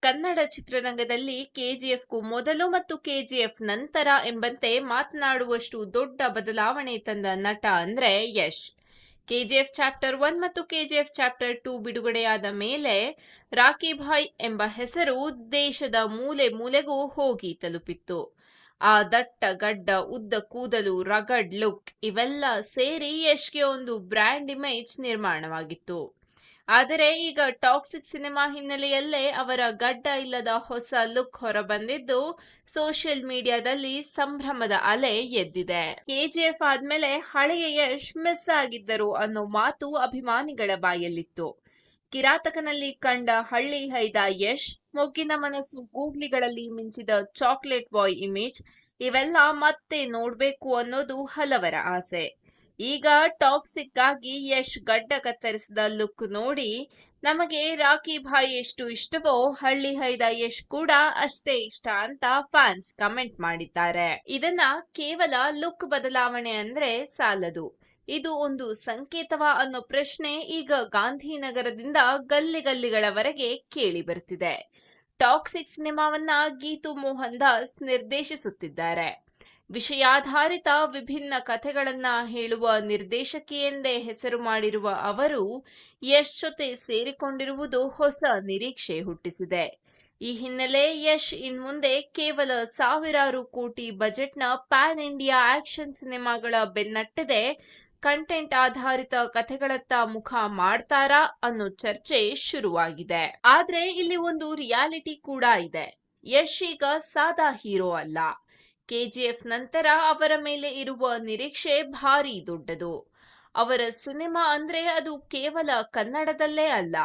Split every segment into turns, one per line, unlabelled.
ಕನ್ನಡ ಚಿತ್ರರಂಗದಲ್ಲಿ ಕೆಜಿಎಫ್ಗೂ ಮೊದಲು ಮತ್ತು ಕೆಜಿಎಫ್ ನಂತರ ಎಂಬಂತೆ ಮಾತನಾಡುವಷ್ಟು ದೊಡ್ಡ ಬದಲಾವಣೆ ತಂದ ನಟ ಅಂದ್ರೆ ಯಶ್. ಕೆಜಿಎಫ್ ಚಾಪ್ಟರ್ 1 ಮತ್ತು ಕೆಜಿಎಫ್ ಚಾಪ್ಟರ್ 2 ಬಿಡುಗಡೆಯಾದ ಮೇಲೆ ರಾಕಿ ಭಾಯ್ ಎಂಬ ಹೆಸರು ದೇಶದ ಮೂಲೆ ಮೂಲೆಗೂ ಹೋಗಿ ತಲುಪಿತ್ತು. ಆ ದಟ್ಟ ಗಡ್ಡ, ಉದ್ದ ಕೂದಲು, ರಗಡ್ ಲುಕ್ ಇವೆಲ್ಲ ಸೇರಿ ಯಶ್ಗೆ ಒಂದು ಬ್ರ್ಯಾಂಡ್ ಇಮೇಜ್ ನಿರ್ಮಾಣವಾಗಿತ್ತು. ಆದರೆ ಈಗ ಟಾಕ್ಸಿಕ್ ಸಿನಿಮಾ ಹಿನ್ನೆಲೆಯಲ್ಲೇ ಅವರ ಗಡ್ಡ ಇಲ್ಲದ ಹೊಸ ಲುಕ್ ಹೊರಬಂದಿದ್ದು ಸೋಷಿಯಲ್ ಮೀಡಿಯಾದಲ್ಲಿ ಸಂಭ್ರಮದ ಅಲೆ ಎದ್ದಿದೆ. ಕೆಜಿಎಫ್ ಆದ್ಮೇಲೆ ಹಳೆಯ ಯಶ್ ಮಿಸ್ ಆಗಿದ್ದರು ಅನ್ನೋ ಮಾತು ಅಭಿಮಾನಿಗಳ ಬಾಯಲ್ಲಿತ್ತು. ಕಿರಾತಕನಲ್ಲಿ ಕಂಡ ಹಳ್ಳಿ ಹೈದ ಯಶ್, ಮೊಗ್ಗಿನ ಮನಸ್ಸು ಗೂಗ್ಲಿಗಳಲ್ಲಿ ಮಿಂಚಿದ ಚಾಕ್ಲೇಟ್ ಬಾಯ್ ಇಮೇಜ್ ಇವೆಲ್ಲ ಮತ್ತೆ ನೋಡ್ಬೇಕು ಅನ್ನೋದು ಹಲವರ ಆಸೆ. ಈಗ ಟಾಕ್ಸಿಕ್ ಆಗಿ ಯಶ್ ಗಡ್ಡ ಕತ್ತರಿಸಿದ ಲುಕ್ ನೋಡಿ ನಮಗೆ ರಾಕಿ ಭಾಯ್ ಎಷ್ಟು ಇಷ್ಟವೋ ಹಳ್ಳಿ ಹೈದ ಯಶ್ ಕೂಡ ಅಷ್ಟೇ ಇಷ್ಟ ಅಂತ ಫ್ಯಾನ್ಸ್ ಕಮೆಂಟ್ ಮಾಡಿದ್ದಾರೆ. ಇದನ್ನ ಕೇವಲ ಲುಕ್ ಬದಲಾವಣೆ ಅಂದ್ರೆ ಸಾಲದು, ಇದು ಒಂದು ಸಂಕೇತವಾ ಅನ್ನೋ ಪ್ರಶ್ನೆ ಈಗ ಗಾಂಧಿನಗರದಿಂದ ಗಲ್ಲಿಗಳವರೆಗೆ ಕೇಳಿ ಬರ್ತಿದೆ. ಟಾಕ್ಸಿಕ್ ಸಿನಿಮಾವನ್ನ ಗೀತು ಮೋಹನ್ ದಾಸ್ ನಿರ್ದೇಶಿಸುತ್ತಿದ್ದಾರೆ. ವಿಷಯಾಧಾರಿತ ವಿಭಿನ್ನ ಕಥೆಗಳನ್ನ ಹೇಳುವ ನಿರ್ದೇಶಕಿಯೆಂದೇ ಹೆಸರು ಮಾಡಿರುವ ಅವರು ಯಶ್ ಜೊತೆ ಸೇರಿಕೊಂಡಿರುವುದು ಹೊಸ ನಿರೀಕ್ಷೆ ಹುಟ್ಟಿಸಿದೆ. ಈ ಹಿನ್ನೆಲೆ ಯಶ್ ಇನ್ಮುಂದೆ ಕೇವಲ ಸಾವಿರಾರು ಕೋಟಿ ಬಜೆಟ್ನ ಪ್ಯಾನ್ ಇಂಡಿಯಾ ಆಕ್ಷನ್ ಸಿನಿಮಾಗಳ ಬೆನ್ನಟ್ಟದೆ ಕಂಟೆಂಟ್ ಆಧಾರಿತ ಕಥೆಗಳತ್ತ ಮುಖ ಮಾಡ್ತಾರಾ ಅನ್ನೋ ಚರ್ಚೆ ಶುರುವಾಗಿದೆ. ಆದ್ರೆ ಇಲ್ಲಿ ಒಂದು ರಿಯಾಲಿಟಿ ಕೂಡ ಇದೆ. ಯಶ್ ಈಗ ಸಾದಾ ಹೀರೋ ಅಲ್ಲ. ಕೆಜಿಎಫ್ ನಂತರ ಅವರ ಮೇಲೆ ಇರುವ ನಿರೀಕ್ಷೆ ಭಾರಿ ದೊಡ್ಡದು. ಅವರ ಸಿನಿಮಾ ಅಂದ್ರೆ ಅದು ಕೇವಲ ಕನ್ನಡದಲ್ಲೇ ಅಲ್ಲ,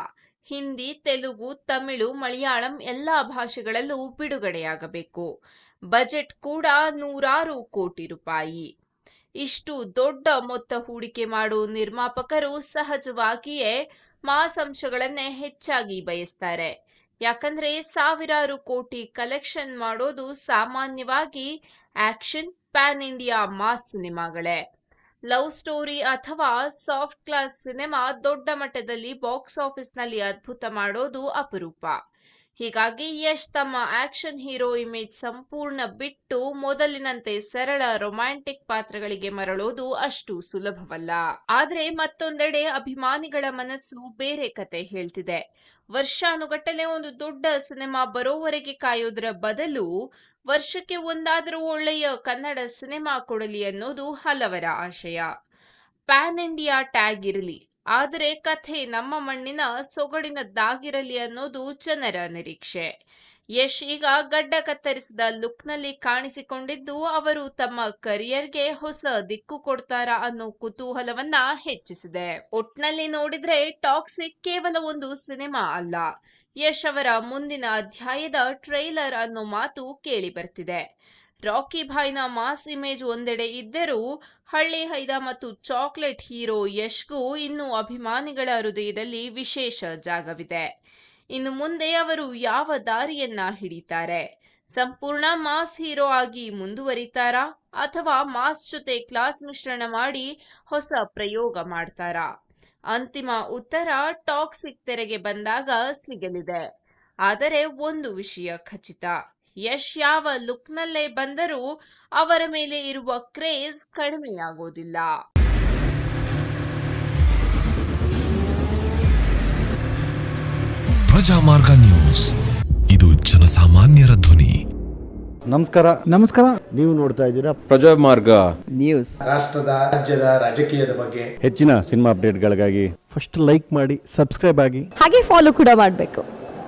ಹಿಂದಿ, ತೆಲುಗು, ತಮಿಳು, ಮಲಯಾಳಂ ಎಲ್ಲಾ ಭಾಷೆಗಳಲ್ಲೂ ಬಿಡುಗಡೆಯಾಗಬೇಕು. ಬಜೆಟ್ ಕೂಡ ನೂರಾರು ಕೋಟಿ ರೂಪಾಯಿ. ಇಷ್ಟು ದೊಡ್ಡ ಮೊತ್ತ ಹೂಡಿಕೆ ಮಾಡೋ ನಿರ್ಮಾಪಕರು ಸಹಜವಾಗಿಯೇ ಮಾಸ್ ಅಂಶಗಳನ್ನೇ ಹೆಚ್ಚಾಗಿ ಬಯಸ್ತಾರೆ. ಯಾಕಂದ್ರೆ ಸಾವಿರಾರು ಕೋಟಿ ಕಲೆಕ್ಷನ್ ಮಾಡೋದು ಸಾಮಾನ್ಯವಾಗಿ ಆಕ್ಷನ್, ಪ್ಯಾನ್ ಇಂಡಿಯಾ ಮಾಸ್ ಸಿನಿಮಾಗಳೇ. ಲವ್ ಸ್ಟೋರಿ ಅಥವಾ ಸಾಫ್ಟ್ ಕ್ಲಾಸ್ ಸಿನಿಮಾ ದೊಡ್ಡ ಮಟ್ಟದಲ್ಲಿ ಬಾಕ್ಸ್ ಆಫೀಸ್ನಲ್ಲಿ ಅದ್ಭುತ ಮಾಡೋದು ಅಪರೂಪ. ಹೀಗಾಗಿ ಯಶ್ ತಮ್ಮ ಆಕ್ಷನ್ ಹೀರೋ ಇಮೇಜ್ ಸಂಪೂರ್ಣ ಬಿಟ್ಟು ಮೊದಲಿನಂತೆ ಸರಳ ರೊಮ್ಯಾಂಟಿಕ್ ಪಾತ್ರಗಳಿಗೆ ಮರಳೋದು ಅಷ್ಟು ಸುಲಭವಲ್ಲ. ಆದ್ರೆ ಮತ್ತೊಂದೆಡೆ ಅಭಿಮಾನಿಗಳ ಮನಸ್ಸು ಬೇರೆ ಕತೆ ಹೇಳ್ತಿದೆ. ವರ್ಷಾನುಗಟ್ಟಲೆ ಒಂದು ದೊಡ್ಡ ಸಿನಿಮಾ ಬರೋವರೆಗೆ ಕಾಯೋದ್ರ ಬದಲು ವರ್ಷಕ್ಕೆ ಒಂದಾದರೂ ಒಳ್ಳೆಯ ಕನ್ನಡ ಸಿನಿಮಾ ಕೊಡಲಿ ಅನ್ನೋದು ಹಲವರ ಆಶಯ. ಪ್ಯಾನ್ ಇಂಡಿಯಾ ಟ್ಯಾಗ್ ಇರಲಿ, ಆದರೆ ಕಥೆ ನಮ್ಮ ಮಣ್ಣಿನ ಸೊಗಡಿನದ್ದಾಗಿರಲಿ ಅನ್ನೋದು ಜನರ ನಿರೀಕ್ಷೆ. ಯಶ್ ಈಗ ಗಡ್ಡ ಕತ್ತರಿಸಿದ ಲುಕ್ನಲ್ಲಿ ಕಾಣಿಸಿಕೊಂಡಿದ್ದು ಅವರು ತಮ್ಮ ಕರಿಯರ್ಗೆ ಹೊಸ ದಿಕ್ಕು ಕೊಡ್ತಾರಾ ಅನ್ನೋ ಕುತೂಹಲವನ್ನ ಹೆಚ್ಚಿಸಿದೆ. ಒಟ್ನಲ್ಲಿ ನೋಡಿದ್ರೆ ಟಾಕ್ಸಿಕ್ ಕೇವಲ ಒಂದು ಸಿನಿಮಾ ಅಲ್ಲ, ಯಶ್ ಅವರ ಮುಂದಿನ ಅಧ್ಯಾಯದ ಟ್ರೈಲರ್ ಅನ್ನೋ ಮಾತು ಕೇಳಿ ಬರ್ತಿದೆ. ರಾಕಿ ಭಾಯ್ನ ಮಾಸ್ ಇಮೇಜ್ ಒಂದೆಡೆ ಇದ್ದರೂ ಹಳ್ಳಿ ಹೈದ ಮತ್ತು ಚಾಕ್ಲೇಟ್ ಹೀರೋ ಯಶ್ಗೂ ಇನ್ನೂ ಅಭಿಮಾನಿಗಳ ಹೃದಯದಲ್ಲಿ ವಿಶೇಷ ಜಾಗವಿದೆ. ಇನ್ನು ಮುಂದೆ ಅವರು ಯಾವ ದಾರಿಯನ್ನ ಹಿಡಿತಾರೆ? ಸಂಪೂರ್ಣ ಮಾಸ್ ಹೀರೋ ಆಗಿ ಮುಂದುವರಿತಾರಾ ಅಥವಾ ಮಾಸ್ ಜೊತೆ ಕ್ಲಾಸ್ ಮಿಶ್ರಣ ಮಾಡಿ ಹೊಸ ಪ್ರಯೋಗ ಮಾಡ್ತಾರಾ? ಅಂತಿಮ ಉತ್ತರ ಟಾಕ್ಸಿಕ್ ತೆರೆಗೆ ಬಂದಾಗ ಸಿಗಲಿದೆ. ಆದರೆ ಒಂದು ವಿಷಯ ಖಚಿತ, ಯಶ್ ಯಾವ ಲುಕ್ನಲ್ಲೇ ಬಂದರೂ ಅವರ ಮೇಲೆ ಇರುವ ಕ್ರೇಜ್ ಕಡಿಮೆಯಾಗೋದಿಲ್ಲ.
ಪ್ರಜಾಮಾರ್ಗ ನ್ಯೂಸ್, ಇದು ಜನಸಾಮಾನ್ಯರ ಧ್ವನಿ.
ನಮಸ್ಕಾರ.
ನೀವು ನೋಡ್ತಾ ಇದ್ದೀರಾ
ಪ್ರಜಾಮಾರ್ಗ
ನ್ಯೂಸ್.
ರಾಷ್ಟ್ರದ, ರಾಜ್ಯದ, ರಾಜಕೀಯದ ಬಗ್ಗೆ
ಹೆಚ್ಚಿನ ಸಿನಿಮಾ ಅಪ್ಡೇಟ್ಗಳಿಗಾಗಿ
ಫಸ್ಟ್ ಲೈಕ್ ಮಾಡಿ, ಸಬ್ಸ್ಕ್ರೈಬ್ ಆಗಿ,
ಹಾಗೆ ಫಾಲೋ ಕೂಡ ಮಾಡಬೇಕು.